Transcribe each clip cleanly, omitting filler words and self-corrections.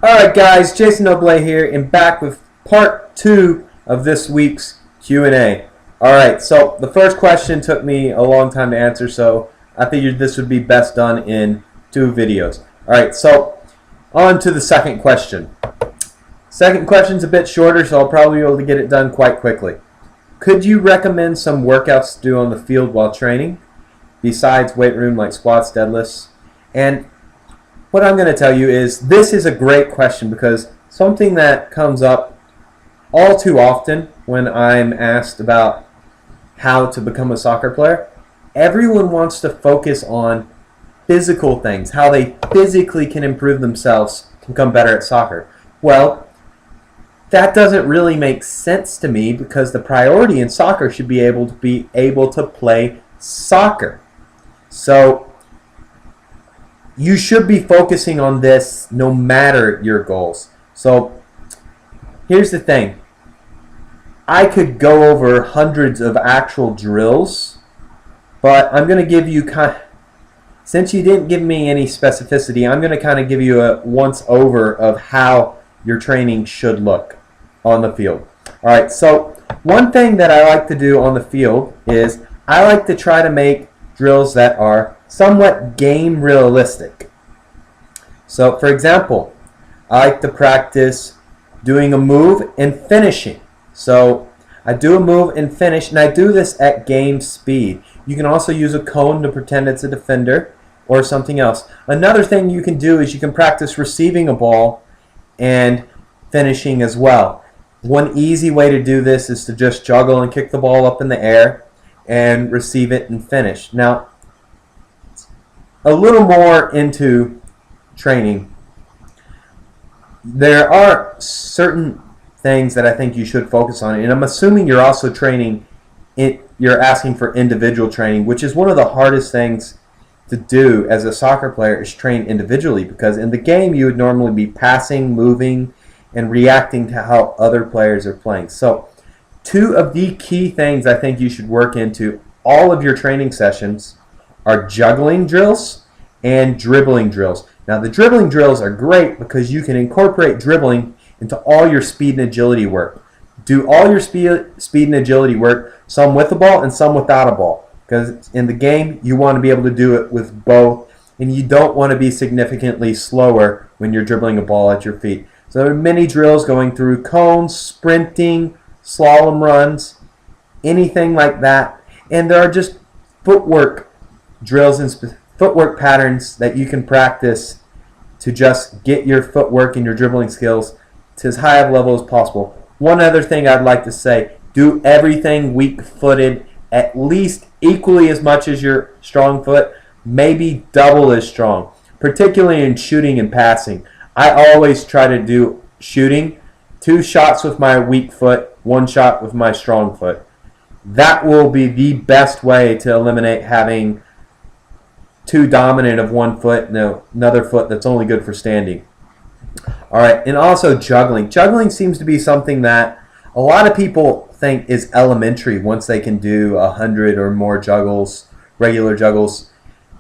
Alright guys, Jason Noblet here and back with part 2 of this week's Q&A. Alright, so the first question took me a long time to answer, so I figured this would be best done in 2 videos. Alright, so on to the second question. Second question's a bit shorter, so I'll probably be able to get it done quite quickly. Could you recommend some workouts to do on the field while training, besides weight room like squats, deadlifts? And what I'm going to tell you is this is a great question because something that comes up all too often when I'm asked about how to become a soccer player, everyone wants to focus on physical things, how they physically can improve themselves to become better at soccer. Well, that doesn't really make sense to me because the priority in soccer should be able to play soccer. So you should be focusing on this no matter your goals. So here's the thing. I could go over hundreds of actual drills, but I'm going to give you since you didn't give me any specificity, I'm going to kind of give you a once over of how your training should look on the field. Alright, so one thing that I like to do on the field is I like to try to make drills that are somewhat game realistic. So for example, I like to practice doing a move and finishing. So I do a move and finish, and I do this at game speed. You can also use a cone to pretend it's a defender or something else. Another thing you can do is you can practice receiving a ball and finishing as well. One easy way to do this is to just juggle and kick the ball up in the air and receive it and finish. Now, a little more into training. There are certain things that I think you should focus on, and I'm assuming you're also training, you're asking for individual training, which is one of the hardest things to do as a soccer player is train individually, because in the game you would normally be passing, moving, and reacting to how other players are playing. So 2 of the key things I think you should work into all of your training sessions are juggling drills and dribbling drills. Now the dribbling drills are great because you can incorporate dribbling into all your speed and agility work. Do all your speed and agility work, some with the ball and some without a ball. Because in the game you want to be able to do it with both, and you don't want to be significantly slower when you're dribbling a ball at your feet. So there are many drills going through cones, sprinting, slalom runs, anything like that. And there are just footwork drills and footwork patterns that you can practice to just get your footwork and your dribbling skills to as high a level as possible. One other thing I'd like to say, do everything weak-footed at least equally as much as your strong foot, maybe double as strong, particularly in shooting and passing. I always try to do shooting 2 shots with my weak foot, 1 shot with my strong foot. That will be the best way to eliminate having too dominant of one foot and another foot that's only good for standing. Alright, and also juggling. Juggling seems to be something that a lot of people think is elementary once they can do 100 or more juggles, regular juggles,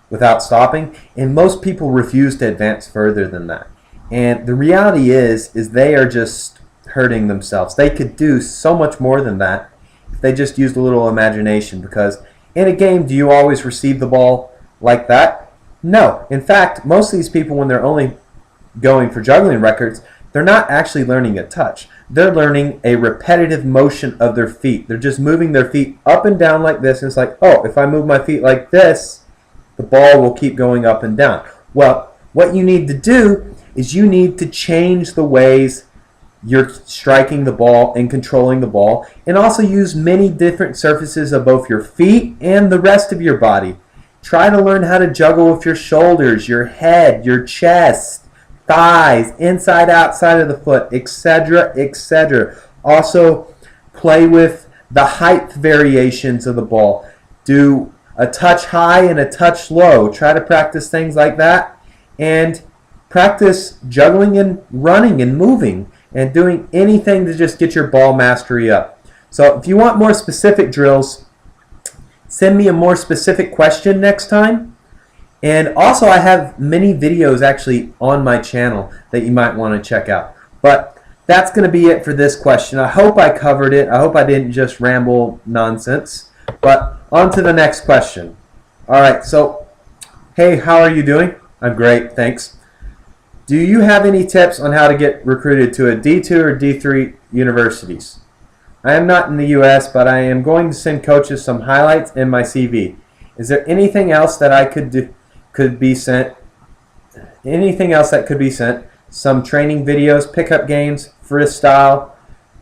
without stopping. And most people refuse to advance further than that. And the reality is they are just hurting themselves. They could do so much more than that if they just used a little imagination, because in a game, do you always receive the ball like that? No. In fact, most of these people, when they're only going for juggling records, they're not actually learning a touch. They're learning a repetitive motion of their feet. They're just moving their feet up and down like this, and it's like, oh, if I move my feet like this, the ball will keep going up and down. Well, what you need to do is you need to change the ways you're striking the ball and controlling the ball, and also use many different surfaces of both your feet and the rest of your body. Try to learn how to juggle with your shoulders, your head, your chest, thighs, inside, outside of the foot, etc., etc. Also, play with the height variations of the ball. Do a touch high and a touch low. Try to practice things like that, and practice juggling and running and moving and doing anything to just get your ball mastery up. So if you want more specific drills, send me a more specific question next time, And also, I have many videos actually on my channel that you might want to check out. But that's going to be it for this question. I hope I covered it. I hope I didn't just ramble nonsense. But on to the next question. All right, so, hey, how are you doing? I'm great, thanks. Do you have any tips on how to get recruited to a D2 or D3 universities? I am not in the U.S., but I am going to send coaches some highlights in my CV. Is there anything else that I could be sent? Anything else that could be sent? Some training videos, pickup games, freestyle,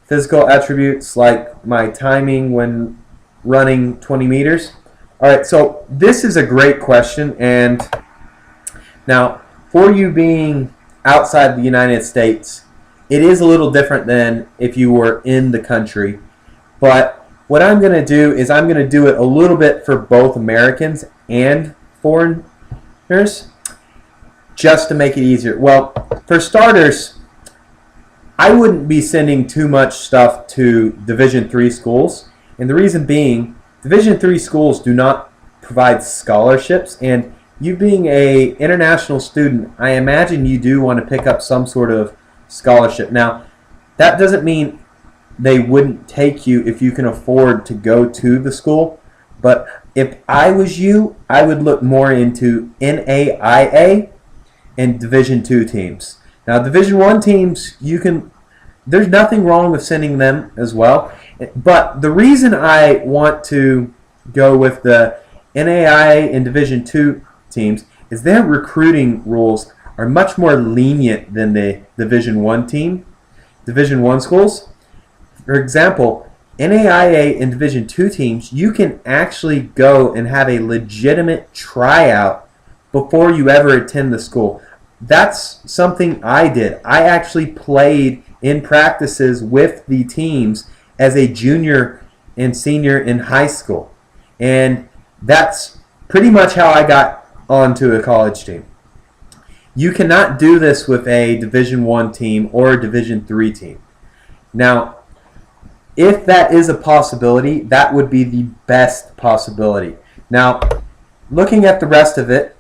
physical attributes like my timing when running 20 meters. All right, so this is a great question, and now for you being outside the United States, it is a little different than if you were in the country. But what I'm going to do is I'm going to do it a little bit for both Americans and foreigners, just to make it easier. Well, for starters, I wouldn't be sending too much stuff to Division III schools. And the reason being, Division III schools do not provide scholarships. And you being an international student, I imagine you do want to pick up some sort of scholarship. Now, that doesn't mean they wouldn't take you if you can afford to go to the school. But if I was you, I would look more into NAIA and Division II teams. Now, Division I teams, there's nothing wrong with sending them as well. But the reason I want to go with the NAIA and Division II teams is their recruiting rules are much more lenient than the Division I team, Division I schools. For example, NAIA and Division II teams, you can actually go and have a legitimate tryout before you ever attend the school. That's something I did. I actually played in practices with the teams as a junior and senior in high school. And that's pretty much how I got onto a college team. You cannot do this with a Division I team or a Division III team. Now, if that is a possibility, that would be the best possibility. Now, looking at the rest of it,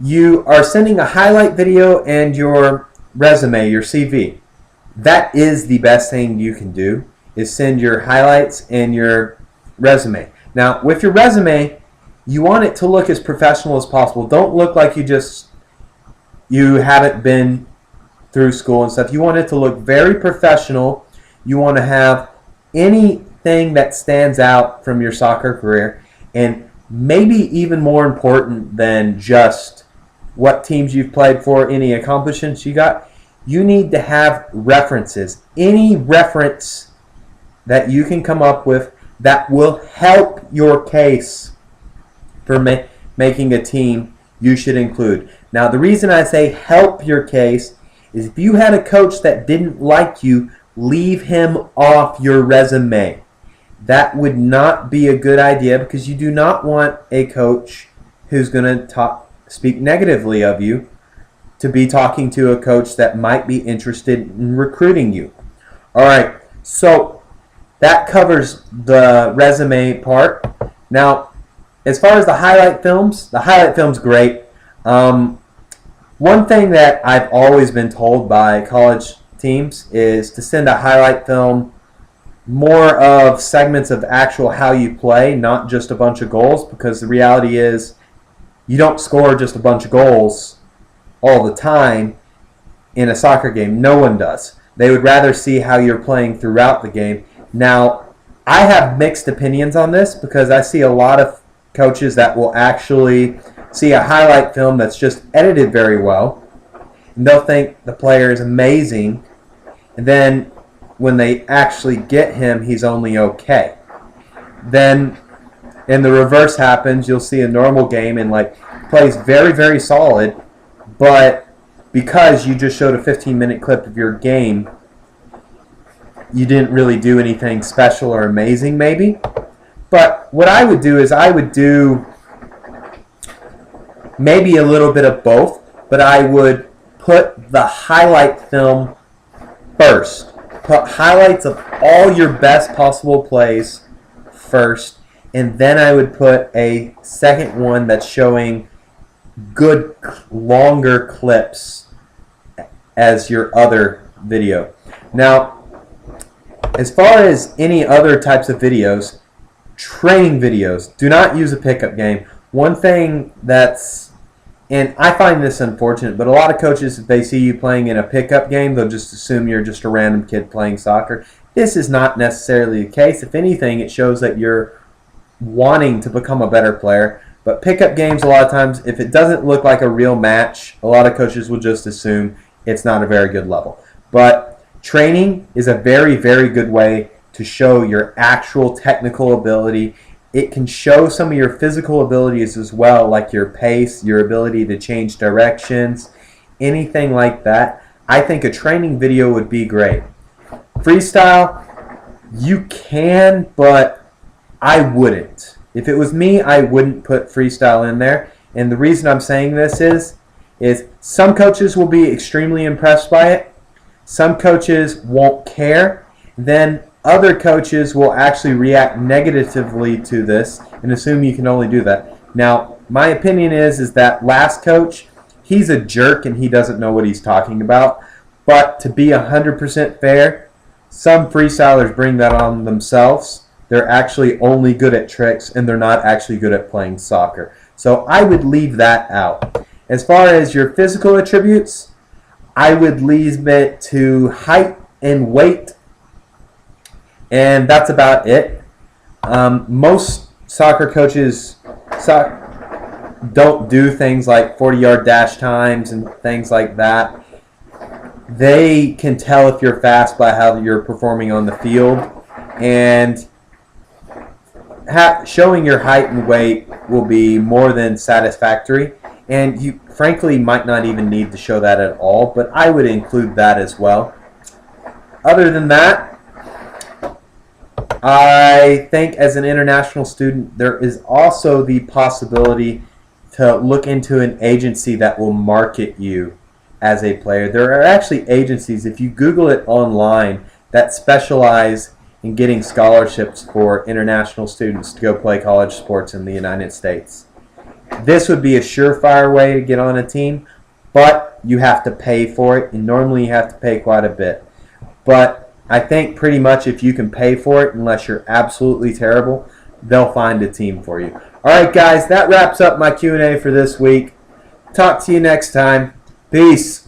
you are sending a highlight video and your resume, your CV. That is the best thing you can do, is send your highlights and your resume. Now, with your resume, you want it to look as professional as possible. Don't look like you haven't been through school and stuff. You want it to look very professional. You want to have anything that stands out from your soccer career, and maybe even more important than just what teams you've played for, any accomplishments you got, you need to have references. Any reference that you can come up with that will help your case for making a team, you should include. Now, the reason I say help your case is if you had a coach that didn't like you, leave him off your resume. That would not be a good idea, because you do not want a coach who's going to speak negatively of you to be talking to a coach that might be interested in recruiting you. All right, so that covers the resume part. Now, as far as the highlight film's great. One thing that I've always been told by college teams is to send a highlight film, more of segments of actual how you play, not just a bunch of goals, because the reality is you don't score just a bunch of goals all the time in a soccer game. No one does. They would rather see how you're playing throughout the game. Now, I have mixed opinions on this, because I see a lot of coaches that will actually see a highlight film that's just edited very well, and they'll think the player is amazing, and then when they actually get him, he's only okay. Then, and the reverse happens, you'll see a normal game and plays very, very solid, but because you just showed a 15-minute clip of your game, you didn't really do anything special or amazing maybe. But what I would do is I would do maybe a little bit of both, but I would put the highlight film first. Put highlights of all your best possible plays first, and then I would put a second one that's showing good longer clips as your other video. Now, as far as any other types of videos, training videos, do not use a pickup game. One thing that's, and I find this unfortunate, but a lot of coaches, if they see you playing in a pickup game, they'll just assume you're just a random kid playing soccer. This is not necessarily the case. If anything, it shows that you're wanting to become a better player. But pickup games, a lot of times, if it doesn't look like a real match, a lot of coaches will just assume it's not a very good level. But training is a very, very good way to show your actual technical ability. It can show some of your physical abilities as well, like your pace, your ability to change directions, anything like that. I think a training video would be great. Freestyle, you can, but I wouldn't. If it was me, I wouldn't put freestyle in there. And the reason I'm saying this is some coaches will be extremely impressed by it. Some coaches won't care. Then other coaches will actually react negatively to this and assume you can only do that. Now, my opinion is that last coach, he's a jerk and he doesn't know what he's talking about. But to be 100% fair, some freestylers bring that on themselves. They're actually only good at tricks and they're not actually good at playing soccer. So I would leave that out. As far as your physical attributes, I would leave it to height and weight, and that's about it. Most soccer coaches don't do things like 40-yard dash times and things like that. They can tell if you're fast by how you're performing on the field, and showing your height and weight will be more than satisfactory. And you frankly might not even need to show that at all, but I would include that as well. Other than that, I think as an international student, there is also the possibility to look into an agency that will market you as a player. There are actually agencies, if you Google it online, that specialize in getting scholarships for international students to go play college sports in the United States. This would be a surefire way to get on a team, but you have to pay for it, and normally you have to pay quite a bit. But I think pretty much if you can pay for it, unless you're absolutely terrible, they'll find a team for you. All right, guys, that wraps up my Q&A for this week. Talk to you next time. Peace.